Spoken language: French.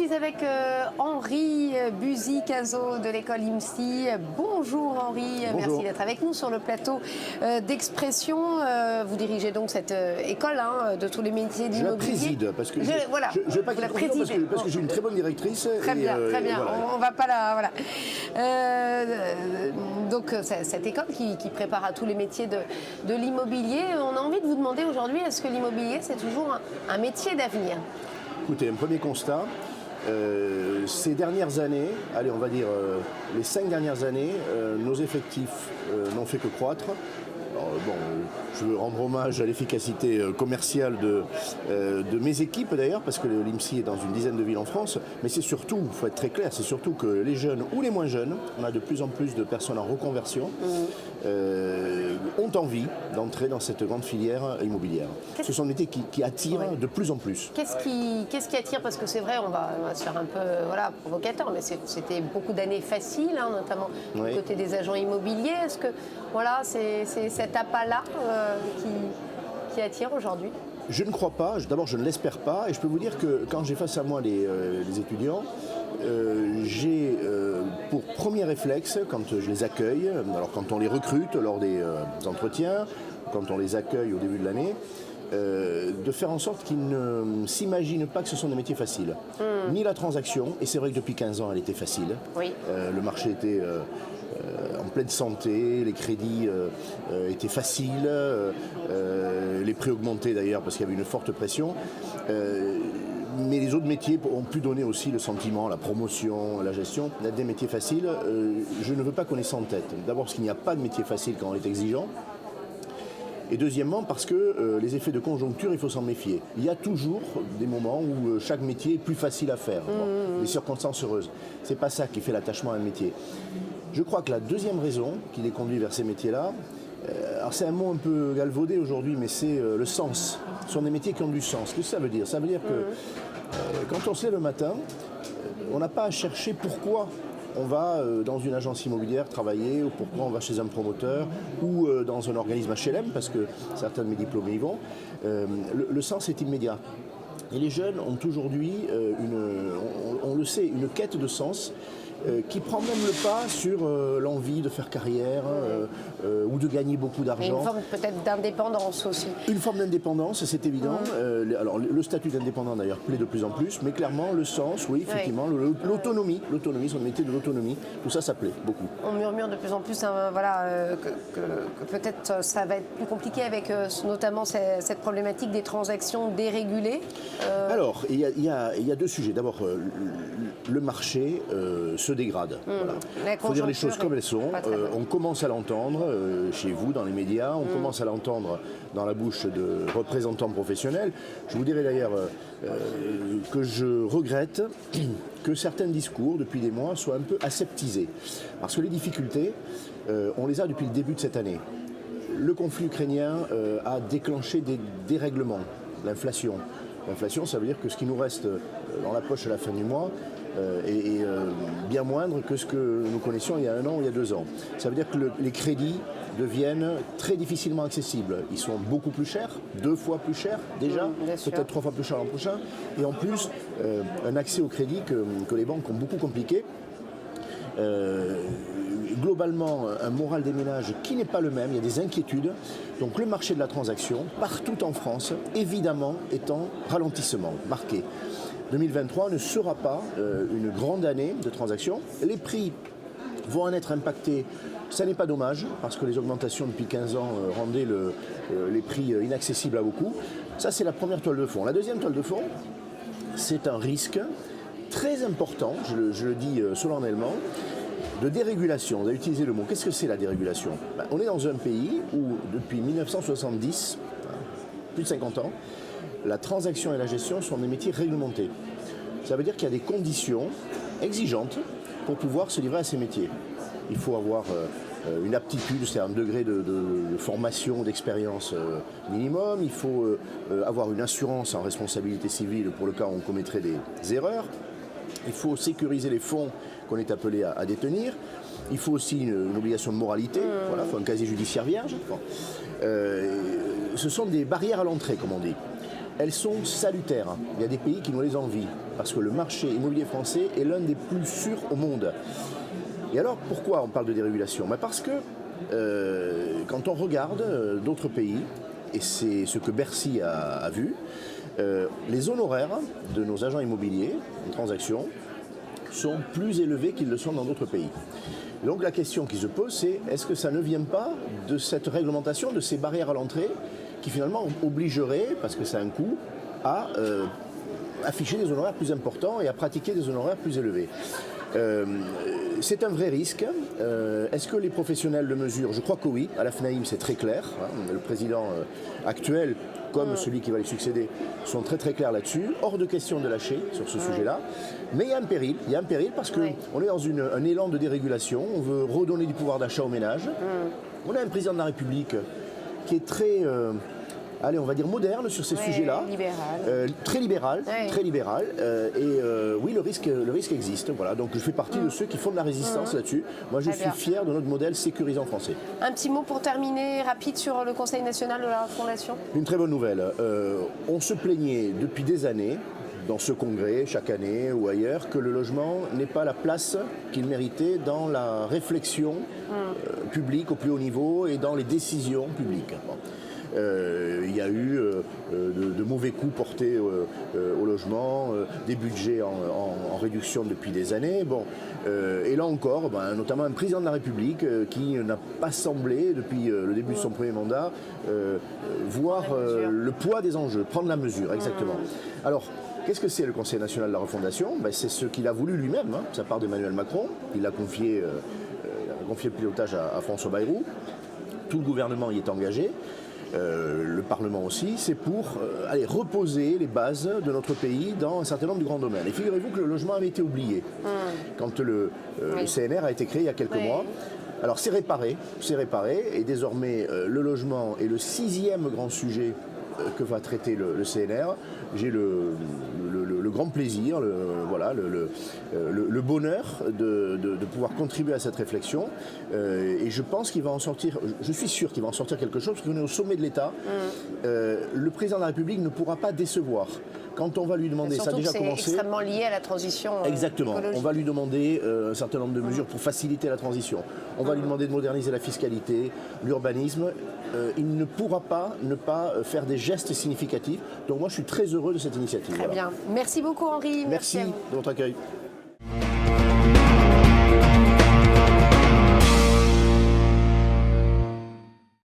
suis avec Henri Buzy-Cazot de l'école IMSI. Bonjour Henri, Bonjour. Merci d'être avec nous sur le plateau d'Expression. Vous dirigez donc cette école de tous les métiers d'immobilier. Je la préside parce que voilà, je vais pas vous la quitter présidez. parce que j'ai une très bonne directrice. Très bien, très bien. Voilà. On va pas la voilà. Donc cette école qui prépare à tous les métiers de l'immobilier. On a envie de vous demander aujourd'hui, est-ce que l'immobilier c'est toujours un métier d'avenir? Écoutez, un premier constat. Ces dernières années, allez, on va dire les 5 dernières années, nos effectifs n'ont fait que croître. Alors, bon, je veux rendre hommage à l'efficacité commerciale de mes équipes d'ailleurs, parce que l'IMSI est dans une dizaine de villes en France, mais c'est surtout, il faut être très clair, c'est surtout que les jeunes ou les moins jeunes, on a de plus en plus de personnes en reconversion, ont envie d'entrer dans cette grande filière immobilière. Ce sont des métiers qui attirent de plus en plus. Qu'est-ce qui attire? Parce que c'est vrai, on va se faire un peu provocateur, mais c'était beaucoup d'années faciles, notamment du côté des agents immobiliers. Est-ce que c'est cet appât-là qui attire aujourd'hui? Je ne crois pas, d'abord je ne l'espère pas, et je peux vous dire que quand j'ai face à moi les étudiants, j'ai pour premier réflexe, quand je les accueille, alors quand on les recrute lors des entretiens, quand on les accueille au début de l'année, de faire en sorte qu'ils ne s'imaginent pas que ce sont des métiers faciles. Ni la transaction, et c'est vrai que depuis 15 ans elle était facile, le marché était en pleine santé, les crédits étaient faciles, les prix augmentaient d'ailleurs parce qu'il y avait une forte pression. Mais les autres métiers ont pu donner aussi le sentiment, la promotion, la gestion, d'être des métiers faciles. Je ne veux pas qu'on ait ça en tête. D'abord parce qu'il n'y a pas de métier facile quand on est exigeant. Et deuxièmement, parce que les effets de conjoncture, il faut s'en méfier. Il y a toujours des moments où chaque métier est plus facile à faire, des circonstances heureuses. Ce n'est pas ça qui fait l'attachement à un métier. Je crois que la deuxième raison qui les conduit vers ces métiers-là, alors c'est un mot un peu galvaudé aujourd'hui, mais c'est le sens. Ce sont des métiers qui ont du sens. Qu'est-ce que ça veut dire? Ça veut dire que quand on se lève le matin, on n'a pas à chercher pourquoi on va dans une agence immobilière travailler, ou pourquoi on va chez un promoteur, ou dans un organisme HLM, parce que certains de mes diplômés y vont. Le sens est immédiat. Et les jeunes ont aujourd'hui, on le sait, une quête de sens qui prend même le pas sur l'envie de faire carrière ou de gagner beaucoup d'argent. Une forme peut-être d'indépendance aussi. Une forme d'indépendance, c'est évident. Alors le statut d'indépendant d'ailleurs plaît de plus en plus, mais clairement le sens, oui, effectivement, l'autonomie, son métier de l'autonomie, tout ça, ça plaît beaucoup. On murmure de plus en plus que peut-être ça va être plus compliqué avec notamment cette problématique des transactions dérégulées. Alors, il y a deux sujets. D'abord, le marché se dégrade. Il faut dire les choses comme elles sont. On commence à l'entendre chez vous, dans les médias, on commence à l'entendre dans la bouche de représentants professionnels. Je vous dirais d'ailleurs que je regrette que certains discours, depuis des mois, soient un peu aseptisés. Parce que les difficultés, on les a depuis le début de cette année. Le conflit ukrainien a déclenché des dérèglements, l'inflation. L'inflation, ça veut dire que ce qui nous reste dans la poche à la fin du mois est bien moindre que ce que nous connaissions il y a 1 an ou il y a 2 ans. Ça veut dire que les crédits deviennent très difficilement accessibles. Ils sont beaucoup plus chers, 2 fois plus chers déjà, peut-être 3 fois plus chers l'an prochain. Et en plus, un accès au crédit que les banques ont beaucoup compliqué. Globalement, un moral des ménages qui n'est pas le même, il y a des inquiétudes. Donc le marché de la transaction, partout en France, évidemment, est en ralentissement marqué. 2023 ne sera pas une grande année de transactions. Les prix vont en être impactés. Ça n'est pas dommage, parce que les augmentations depuis 15 ans rendaient les prix inaccessibles à beaucoup. Ça, c'est la première toile de fond. La deuxième toile de fond, c'est un risque très important, je le dis solennellement, de dérégulation. Vous avez utilisé le mot. Qu'est-ce que c'est la dérégulation? On est dans un pays où, depuis 1970, plus de 50 ans, la transaction et la gestion sont des métiers réglementés. Ça veut dire qu'il y a des conditions exigeantes pour pouvoir se livrer à ces métiers. Il faut avoir une aptitude, c'est un degré de formation, d'expérience minimum. Il faut avoir une assurance en responsabilité civile pour le cas où on commettrait des erreurs. Il faut sécuriser les fonds qu'on est appelé à détenir. Il faut aussi une obligation de moralité. Voilà, il faut un casier judiciaire vierge. Bon. Ce sont des barrières à l'entrée, comme on dit. elles sont salutaires. Il y a des pays qui nous les envient, parce que le marché immobilier français est l'un des plus sûrs au monde. Et alors, pourquoi on parle de dérégulation? Parce que quand on regarde d'autres pays, et c'est ce que Bercy a vu, les honoraires de nos agents immobiliers en transaction sont plus élevés qu'ils le sont dans d'autres pays. Donc la question qui se pose, c'est est-ce que ça ne vient pas de cette réglementation, de ces barrières à l'entrée qui finalement obligeraient, parce que ça a un coût, à afficher des honoraires plus importants et à pratiquer des honoraires plus élevés. C'est un vrai risque. Est-ce que les professionnels le mesurent? Je crois que oui. À la FNAIM, c'est très clair. Le président actuel, comme celui qui va lui succéder, sont très très clairs là-dessus. Hors de question de lâcher sur ce sujet-là. Mais il y a un péril. Il y a un péril parce qu'on est dans un élan de dérégulation. On veut redonner du pouvoir d'achat aux ménages. On a un président de la République qui est très... allez, on va dire moderne sur ces sujets-là. Très libéral, très libéral. Oui, le risque existe. Voilà. Donc je fais partie de ceux qui font de la résistance là-dessus. Moi, je suis fier de notre modèle sécurisant français. Un petit mot pour terminer, rapide, sur le Conseil national de la refondation. Une très bonne nouvelle. On se plaignait depuis des années, dans ce congrès, chaque année ou ailleurs, que le logement n'ait pas la place qu'il méritait dans la réflexion publique au plus haut niveau et dans les décisions publiques. Bon. Il y a eu de mauvais coups portés au logement, des budgets en réduction depuis des années. Bon, et là encore, notamment un président de la République qui n'a pas semblé, depuis le début de son premier mandat, voir le poids des enjeux, prendre la mesure, exactement. Alors, qu'est-ce que c'est le Conseil national de la refondation? C'est ce qu'il a voulu lui-même, ça part d'Emmanuel Macron. Il a confié le pilotage à François Bayrou. Tout le gouvernement y est engagé. Le Parlement aussi, c'est pour reposer les bases de notre pays dans un certain nombre de grands domaines. Et figurez-vous que le logement avait été oublié quand le CNR a été créé il y a quelques mois. Alors c'est réparé, et désormais le logement est le 6e grand sujet que va traiter le CNR. J'ai le grand plaisir, le bonheur de pouvoir contribuer à cette réflexion. Et je pense qu'il va en sortir, je suis sûr qu'il va en sortir quelque chose, parce qu'on est au sommet de l'État. Le président de la République ne pourra pas décevoir. Quand on va lui demander, ça a déjà commencé. C'est extrêmement lié à la transition exactement. écologique. On va lui demander un certain nombre de mesures pour faciliter la transition. On va lui demander de moderniser la fiscalité, l'urbanisme. Il ne pourra pas ne pas faire des gestes significatifs. Donc moi, je suis très heureux de cette initiative. Très bien. Merci beaucoup, Henri. Merci de votre accueil.